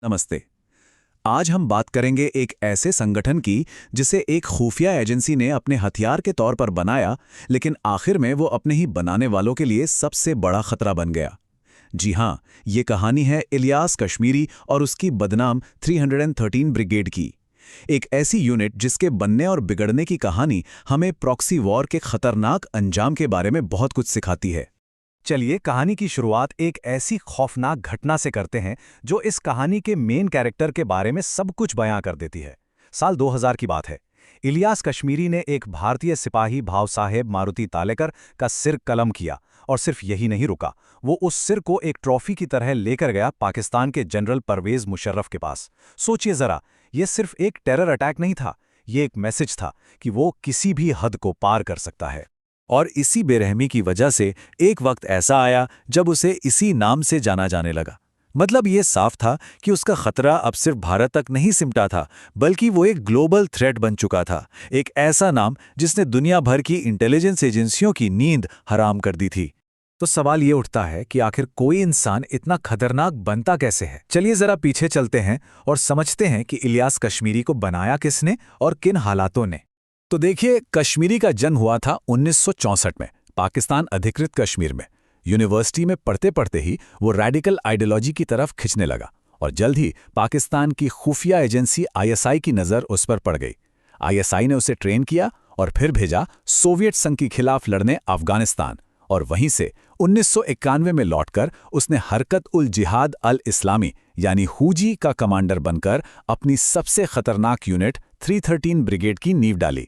नमस्ते। आज हम बात करेंगे एक ऐसे संगठन की जिसे एक खुफिया एजेंसी ने अपने हथियार के तौर पर बनाया, लेकिन आखिर में वो अपने ही बनाने वालों के लिए सबसे बड़ा खतरा बन गया। जी हां, ये कहानी है इलियास कश्मीरी और उसकी बदनाम 313 ब्रिगेड की। एक ऐसी यूनिट जिसके बनने और बिगड़ने की कहानी हमें प्रॉक्सी वॉर के खतरनाक अंजाम के बारे में बहुत कुछ सिखाती है। चलिए कहानी की शुरुआत एक ऐसी खौफनाक घटना से करते हैं जो इस कहानी के मेन कैरेक्टर के बारे में सब कुछ बयां कर देती है। साल 2000 की बात है। इलियास कश्मीरी ने एक भारतीय सिपाही भाव साहेब मारुति तालेकर का सिर कलम किया, और सिर्फ यही नहीं रुका, वो उस सिर को एक ट्रॉफी की तरह लेकर गया पाकिस्तान के जनरल परवेज मुशर्रफ के पास। सोचिए जरा, ये सिर्फ एक टेरर अटैक नहीं था, ये एक मैसेज था कि वो किसी भी हद को पार कर सकता है। और इसी बेरहमी की वजह से एक वक्त ऐसा आया जब उसे इसी नाम से जाना जाने लगा। मतलब ये साफ था कि उसका खतरा अब सिर्फ भारत तक नहीं सिमटा था, बल्कि वो एक ग्लोबल थ्रेट बन चुका था। एक ऐसा नाम जिसने दुनिया भर की इंटेलिजेंस एजेंसियों की नींद हराम कर दी थी। तो सवाल ये उठता है कि आखिर कोई इंसान इतना खतरनाक बनता कैसे है। चलिए जरा पीछे चलते हैं और समझते हैं कि इलियास कश्मीरी को बनाया किसने और किन हालातों ने। तो देखिए, कश्मीरी का जन्म हुआ था 1964 में, पाकिस्तान अधिकृत कश्मीर में। यूनिवर्सिटी में पढ़ते पढ़ते ही वो रेडिकल आइडियोलॉजी की तरफ खिंचने लगा, और जल्द ही पाकिस्तान की खुफिया एजेंसी आईएसआई की नज़र उस पर पड़ गई। आईएसआई ने उसे ट्रेन किया और फिर भेजा सोवियत संघ के खिलाफ लड़ने अफगानिस्तान, और वहीं से 1991 में लौटकर उसने हरकत उल जिहाद अल इस्लामी यानी हुजी का कमांडर बनकर अपनी सबसे खतरनाक यूनिट 313 ब्रिगेड की नींव डाली।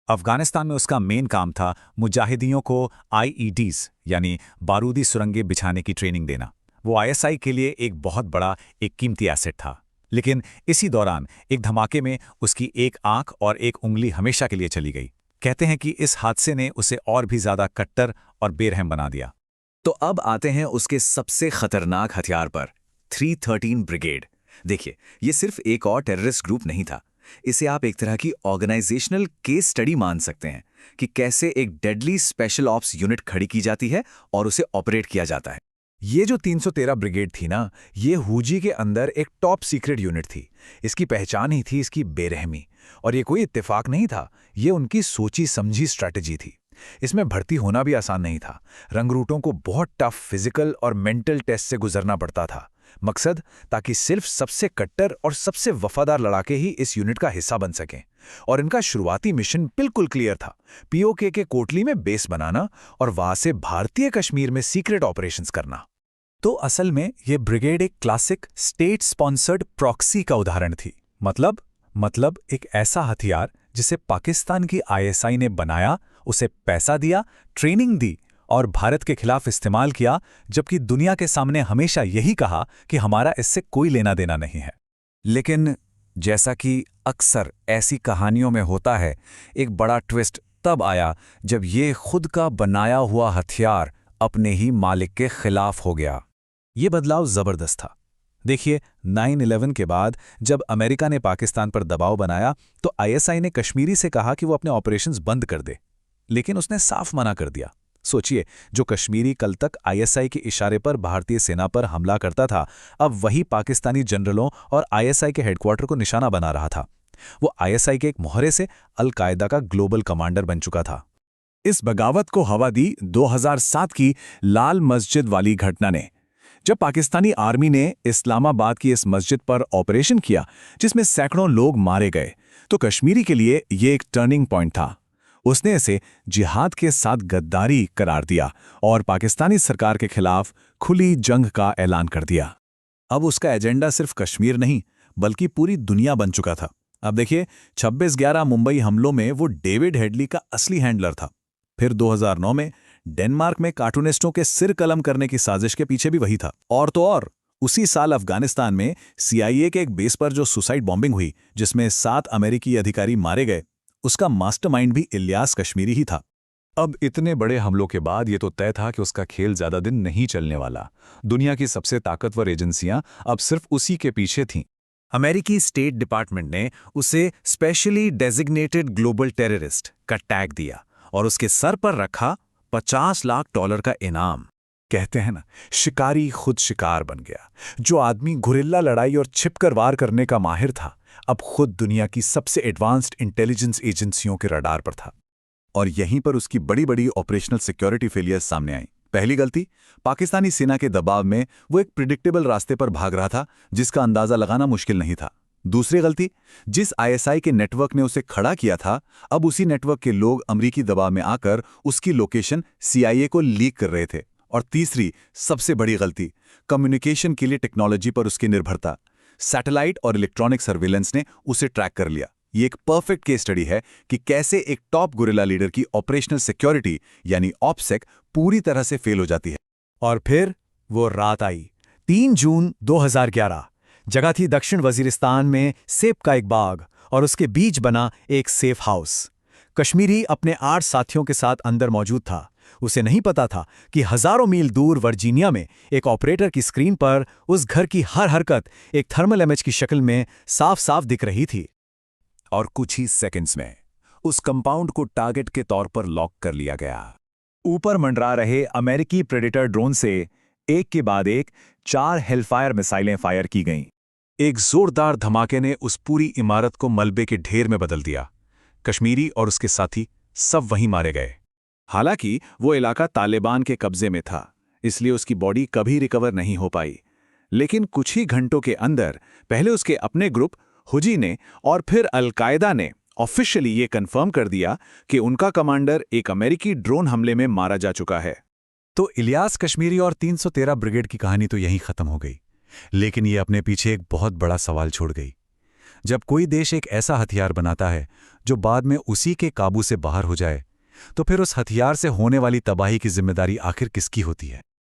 अफगानिस्तान में उसका मेन काम था मुजाहिदीनों को आईईडीज यानी बारूदी सुरंगें बिछाने की ट्रेनिंग देना। वो आईएसआई के लिए एक बहुत बड़ा, एक कीमती एसेट था। लेकिन इसी दौरान एक धमाके में उसकी एक आंख और एक उंगली हमेशा के लिए चली गई। कहते हैं कि इस हादसे ने उसे और भी ज्यादा कट्टर और बेरहम बना दिया। तो अब आते हैं उसके सबसे खतरनाक हथियार पर, 313 ब्रिगेड। देखिए, ये सिर्फ एक और टेररिस्ट ग्रुप नहीं था। इसे आप एक तरह की ऑर्गेनाइजेशनल केस स्टडी मान सकते हैं कि कैसे एक डेडली स्पेशल ऑप्स यूनिट खड़ी की जाती है और उसे ऑपरेट किया जाता है। ये जो 313 ब्रिगेड थी ना, ये हुजी के अंदर एक टॉप सीक्रेट यूनिट थी। इसकी पहचान ही थी इसकी बेरहमी, और ये कोई इत्तेफाक नहीं था, ये उनकी सोची समझी स्ट्रैटेजी थी। इसमें भर्ती होना भी आसान नहीं था। रंगरूटों को बहुत टफ फिजिकल और मेंटल टेस्ट से गुजरना पड़ता था। मकसद, ताकि सिर्फ सबसे कट्टर और सबसे वफादार लड़ाके ही इस यूनिट का हिस्सा बन सकें। और इनका शुरुआती मिशन बिल्कुल क्लियर था, पीओके के कोटली में बेस बनाना और वहां से भारतीय कश्मीर में सीक्रेट ऑपरेशंस करना। तो असल में ये ब्रिगेड एक क्लासिक स्टेट स्पॉन्सर्ड प्रॉक्सी का उदाहरण थी। मतलब एक ऐसा हथियार जिसे पाकिस्तान की आईएसआई ने बनाया, उसे पैसा दिया, ट्रेनिंग दी और भारत के खिलाफ इस्तेमाल किया, जबकि दुनिया के सामने हमेशा यही कहा कि हमारा इससे कोई लेना देना नहीं है। लेकिन जैसा कि अक्सर ऐसी कहानियों में होता है, एक बड़ा ट्विस्ट तब आया जब ये खुद का बनाया हुआ हथियार अपने ही मालिक के खिलाफ हो गया। ये बदलाव जबरदस्त था। देखिए, 9/11 के बाद जब अमेरिका ने पाकिस्तान पर दबाव बनाया, तो आईएसआई ने कश्मीरी से कहा कि वो अपने ऑपरेशंस बंद कर दे, लेकिन उसने साफ मना कर दिया। सोचिए, जो कश्मीरी कल तक आईएसआई के इशारे पर भारतीय सेना पर हमला करता था, अब वही पाकिस्तानी जनरलों और आईएसआई के हेडक्वार्टर को निशाना बना रहा था। वो आईएसआई के एक मोहरे से अल कायदा का ग्लोबल कमांडर बन चुका था। इस बगावत को हवा दी 2007 की लाल मस्जिद वाली घटना ने, जब पाकिस्तानी आर्मी ने इस्लामाबाद की इस मस्जिद पर ऑपरेशन किया जिसमें सैकड़ों लोग मारे गए, तो कश्मीरी के लिए ये एक टर्निंग पॉइंट था। उसने इसे जिहाद के साथ गद्दारी करार दिया और पाकिस्तानी सरकार के खिलाफ खुली जंग का ऐलान कर दिया। अब उसका एजेंडा सिर्फ कश्मीर नहीं, बल्कि पूरी दुनिया बन चुका था। अब देखिए, 26/11 मुंबई हमलों में वो डेविड हेडली का असली हैंडलर था। फिर 2009 में डेनमार्क में कार्टूनिस्टों के सिर कलम करने की साजिश के पीछे भी वही था। और तो और, उसी साल अफगानिस्तान में सीआईए के एक बेस पर जो सुसाइड बॉम्बिंग हुई, जिसमें 7 अमेरिकी अधिकारी मारे गए, उसका मास्टरमाइंड भी इलियास कश्मीरी ही था। अब इतने बड़े हमलों के बाद ये तो तय था कि उसका खेल ज्यादा दिन नहीं चलने वाला। दुनिया की सबसे ताकतवर एजेंसियां अब सिर्फ उसी के पीछे थीं। अमेरिकी स्टेट डिपार्टमेंट ने उसे स्पेशली डेजिग्नेटेड ग्लोबल टेररिस्ट का टैग दिया और उसके सर पर रखा $50 लाख का इनाम। कहते हैं ना, शिकारी खुद शिकार बन गया। जो आदमी गुरिल्ला लड़ाई और छिपकर वार करने का माहिर था, अब खुद दुनिया की सबसे एडवांस्ड इंटेलिजेंस एजेंसियों के रडार पर था। और यहीं पर उसकी बड़ी बड़ी ऑपरेशनल सिक्योरिटी फेलियर्स सामने आई। पहली गलती, पाकिस्तानी सेना के दबाव में वो एक प्रिडिक्टेबल रास्ते पर भाग रहा था जिसका अंदाजा लगाना मुश्किल नहीं था। दूसरी गलती, जिस आईएसआई के नेटवर्क ने उसे खड़ा किया था, अब उसी नेटवर्क के लोग अमरीकी दबाव में आकर उसकी लोकेशन सीआईए को लीक कर रहे थे। और तीसरी, सबसे बड़ी गलती, कम्युनिकेशन के लिए टेक्नोलॉजी पर उसकी निर्भरता। सैटेलाइट और इलेक्ट्रॉनिक सर्विलेंस ने उसे ट्रैक कर लिया। ये एक परफेक्ट केस स्टडी है कि कैसे एक टॉप गुरिल्ला लीडर की ऑपरेशनल सिक्योरिटी यानी ऑप्सेक पूरी तरह से फेल हो जाती है। और फिर वो रात आई, 3 जून 2011। जगह थी दक्षिण वजीरिस्तान में सेब का एक बाग और उसके बीच बना एक सेफ हाउस। कश्मीरी अपने 8 साथियों के साथ अंदर मौजूद था। उसे नहीं पता था कि हजारों मील दूर वर्जीनिया में एक ऑपरेटर की स्क्रीन पर उस घर की हर हरकत एक थर्मल इमेज की शक्ल में साफ साफ दिख रही थी। और कुछ ही सेकंड्स में उस कंपाउंड को टारगेट के तौर पर लॉक कर लिया गया। ऊपर मंडरा रहे अमेरिकी प्रेडेटर ड्रोन से एक के बाद एक 4 हेलफायर मिसाइलें फायर की गईं। एक जोरदार धमाके ने उस पूरी इमारत को मलबे के ढेर में बदल दिया। कश्मीरी और उसके साथी सब वहीं मारे गए। हालांकि वो इलाका तालिबान के कब्जे में था, इसलिए उसकी बॉडी कभी रिकवर नहीं हो पाई। लेकिन कुछ ही घंटों के अंदर पहले उसके अपने ग्रुप हुजी ने और फिर अल-कायदा ने ऑफिशियली ये कंफर्म कर दिया कि उनका कमांडर एक अमेरिकी ड्रोन हमले में मारा जा चुका है। तो इलियास कश्मीरी और 313 ब्रिगेड की कहानी तो यहीं खत्म हो गई। लेकिन ये अपने पीछे एक बहुत बड़ा सवाल छोड़ गई। जब कोई देश एक ऐसा हथियार बनाता है जो बाद में उसी के काबू से बाहर हो जाए, तो फिर उस हथियार से होने वाली तबाही की जिम्मेदारी आखिर किसकी होती है?